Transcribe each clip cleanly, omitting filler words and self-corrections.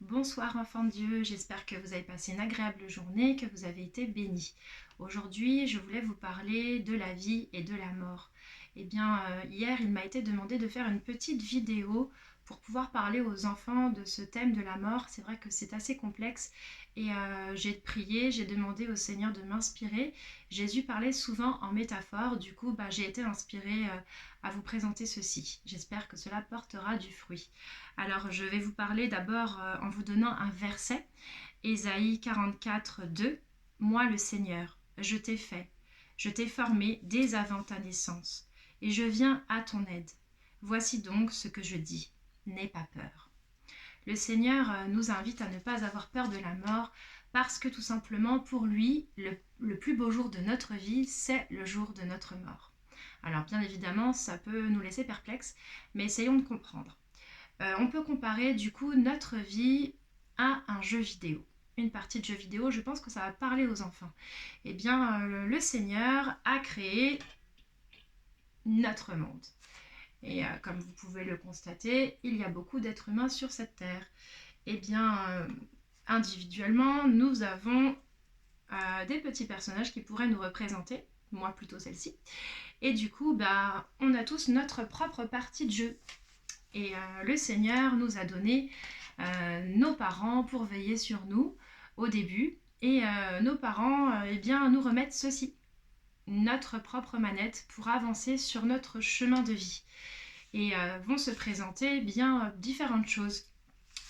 Bonsoir enfants de Dieu, j'espère que vous avez passé une agréable journée, que vous avez été bénis. Aujourd'hui, je voulais vous parler de la vie et de la mort. Hier, il m'a été demandé de faire une petite vidéo pour pouvoir parler aux enfants de ce thème de la mort. C'est vrai que c'est assez complexe et j'ai prié, j'ai demandé au Seigneur de m'inspirer. Jésus parlait souvent en métaphore, du coup, j'ai été inspirée à vous présenter ceci. J'espère que cela portera du fruit. Alors, je vais vous parler d'abord en vous donnant un verset, Ésaïe 44, 2. Moi, le Seigneur, je t'ai fait, je t'ai formé dès avant ta naissance, et je viens à ton aide. Voici donc ce que je dis, n'aie pas peur. Le Seigneur nous invite à ne pas avoir peur de la mort, parce que tout simplement, pour lui, le plus beau jour de notre vie, c'est le jour de notre mort. Alors, bien évidemment, ça peut nous laisser perplexes, mais essayons de comprendre. On peut comparer du coup notre vie à un jeu vidéo. Une partie de jeu vidéo, je pense que ça va parler aux enfants. Le Seigneur a créé notre monde. Et comme vous pouvez le constater, il y a beaucoup d'êtres humains sur cette terre. Eh bien, individuellement, nous avons des petits personnages qui pourraient nous représenter, moi plutôt celle-ci. Et du coup, on a tous notre propre partie de jeu. Et le Seigneur nous a donné nos parents pour veiller sur nous au début. Et nos parents nous remettent ceci, notre propre manette pour avancer sur notre chemin de vie. Et vont se présenter différentes choses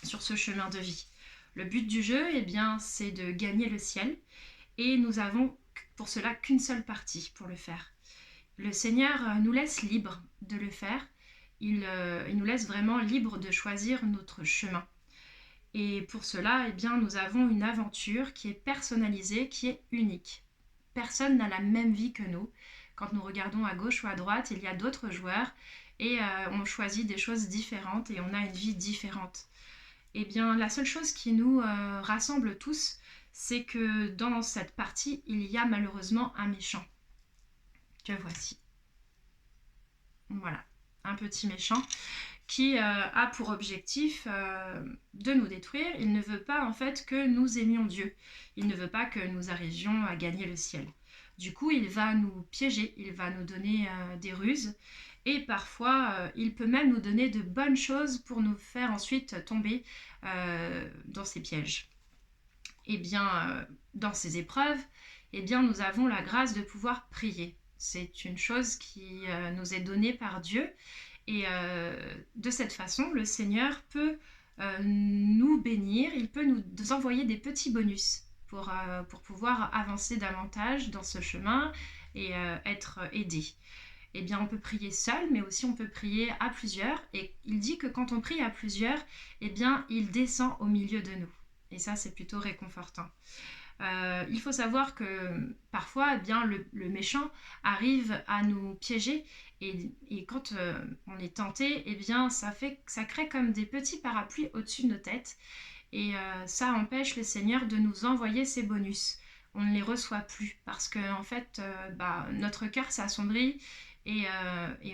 sur ce chemin de vie. Le but du jeu, c'est de gagner le ciel. Et nous avons pour cela qu'une seule partie pour le faire. Le Seigneur nous laisse libres de le faire. Il nous laisse vraiment libres de choisir notre chemin. Et pour cela, nous avons une aventure qui est personnalisée, qui est unique. Personne n'a la même vie que nous. Quand nous regardons à gauche ou à droite, il y a d'autres joueurs et on choisit des choses différentes et on a une vie différente. La seule chose qui nous rassemble tous, c'est que dans cette partie, il y a malheureusement un méchant. Que voici. Voilà, un petit méchant qui a pour objectif de nous détruire. Il ne veut pas en fait que nous aimions Dieu. Il ne veut pas que nous arrivions à gagner le ciel. Du coup, il va nous piéger, il va nous donner des ruses et parfois il peut même nous donner de bonnes choses pour nous faire ensuite tomber dans ses pièges. Dans ces épreuves, nous avons la grâce de pouvoir prier. C'est une chose qui nous est donnée par Dieu et de cette façon, le Seigneur peut nous bénir, il peut nous envoyer des petits bonus pour pouvoir avancer davantage dans ce chemin et être aidé. On peut prier seul, mais aussi on peut prier à plusieurs. Et il dit que quand on prie à plusieurs, il descend au milieu de nous. Et ça, c'est plutôt réconfortant. Il faut savoir que parfois, le méchant arrive à nous piéger et quand on est tenté, ça crée comme des petits parapluies au-dessus de nos têtes et ça empêche le Seigneur de nous envoyer ses bonus. On ne les reçoit plus parce que en fait, notre cœur s'assombrit et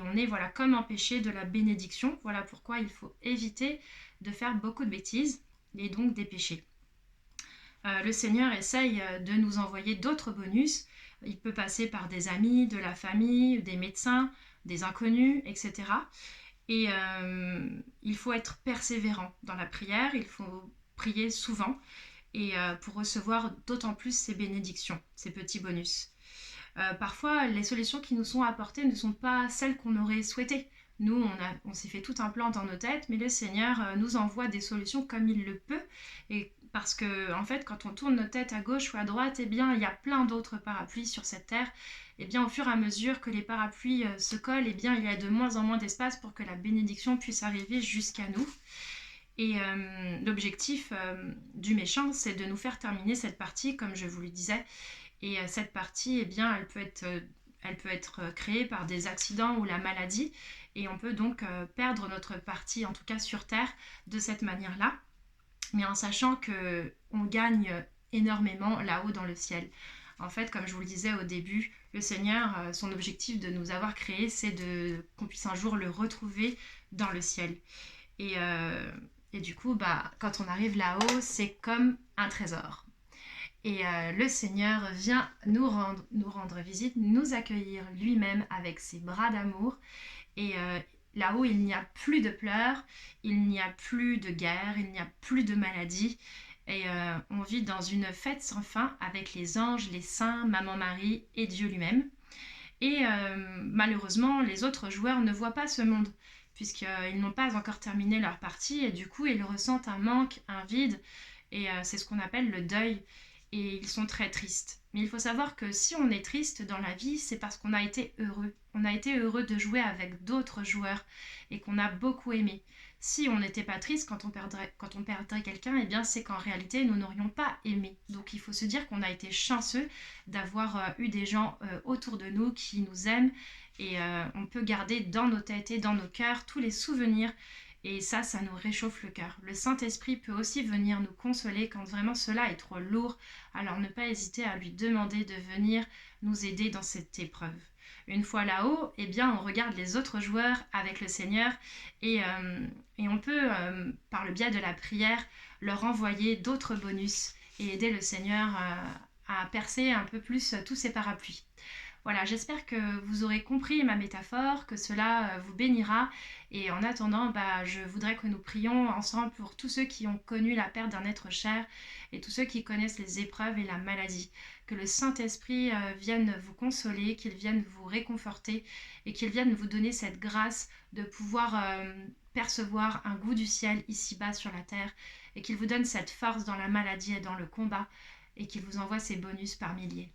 on est comme empêché de la bénédiction. Voilà pourquoi il faut éviter de faire beaucoup de bêtises et donc des péchés. Le Seigneur essaye de nous envoyer d'autres bonus. Il peut passer par des amis, de la famille, des médecins, des inconnus, etc. Et il faut être persévérant dans la prière, il faut prier souvent et pour recevoir d'autant plus ces bénédictions, ces petits bonus. Parfois, les solutions qui nous sont apportées ne sont pas celles qu'on aurait souhaitées. Nous, on s'est fait tout un plan dans nos têtes, mais le Seigneur nous envoie des solutions comme il le peut. Et parce que, en fait, quand on tourne nos têtes à gauche ou à droite, il y a plein d'autres parapluies sur cette terre. Au fur et à mesure que les parapluies se collent, il y a de moins en moins d'espace pour que la bénédiction puisse arriver jusqu'à nous. Et l'objectif du méchant, c'est de nous faire terminer cette partie, comme je vous le disais. Et cette partie, elle peut être créée par des accidents ou la maladie. Et on peut donc perdre notre partie, en tout cas sur Terre, de cette manière-là. Mais en sachant qu'on gagne énormément là-haut dans le ciel. En fait, comme je vous le disais au début, le Seigneur, son objectif de nous avoir créés, c'est qu'on puisse un jour le retrouver dans le ciel. Et Et du coup, quand on arrive là-haut, c'est comme un trésor. Et le Seigneur vient nous rendre visite, nous accueillir lui-même avec ses bras d'amour. Et là-haut, il n'y a plus de pleurs, il n'y a plus de guerre, il n'y a plus de maladie. Et on vit dans une fête sans fin avec les anges, les saints, Maman Marie et Dieu lui-même. Et malheureusement, les autres joueurs ne voient pas ce monde, puisqu'ils n'ont pas encore terminé leur partie, et du coup, ils ressentent un manque, un vide, et c'est ce qu'on appelle le deuil, et ils sont très tristes. Mais il faut savoir que si on est triste dans la vie, c'est parce qu'on a été heureux. On a été heureux de jouer avec d'autres joueurs, et qu'on a beaucoup aimé. Si on n'était pas triste quand on perdrait quelqu'un, eh bien c'est qu'en réalité, nous n'aurions pas aimé. Donc il faut se dire qu'on a été chanceux d'avoir eu des gens autour de nous qui nous aiment et on peut garder dans nos têtes et dans nos cœurs tous les souvenirs et ça nous réchauffe le cœur. Le Saint-Esprit peut aussi venir nous consoler quand vraiment cela est trop lourd, alors ne pas hésiter à lui demander de venir nous aider dans cette épreuve. Une fois là-haut, eh bien, on regarde les autres joueurs avec le Seigneur et on peut, par le biais de la prière, leur envoyer d'autres bonus et aider le Seigneur à percer un peu plus tous ces parapluies. Voilà, j'espère que vous aurez compris ma métaphore, que cela vous bénira. Et en attendant, je voudrais que nous prions ensemble pour tous ceux qui ont connu la perte d'un être cher et tous ceux qui connaissent les épreuves et la maladie. Que le Saint-Esprit vienne vous consoler, qu'il vienne vous réconforter et qu'il vienne vous donner cette grâce de pouvoir percevoir un goût du ciel ici-bas sur la terre et qu'il vous donne cette force dans la maladie et dans le combat et qu'il vous envoie ces bonus par milliers.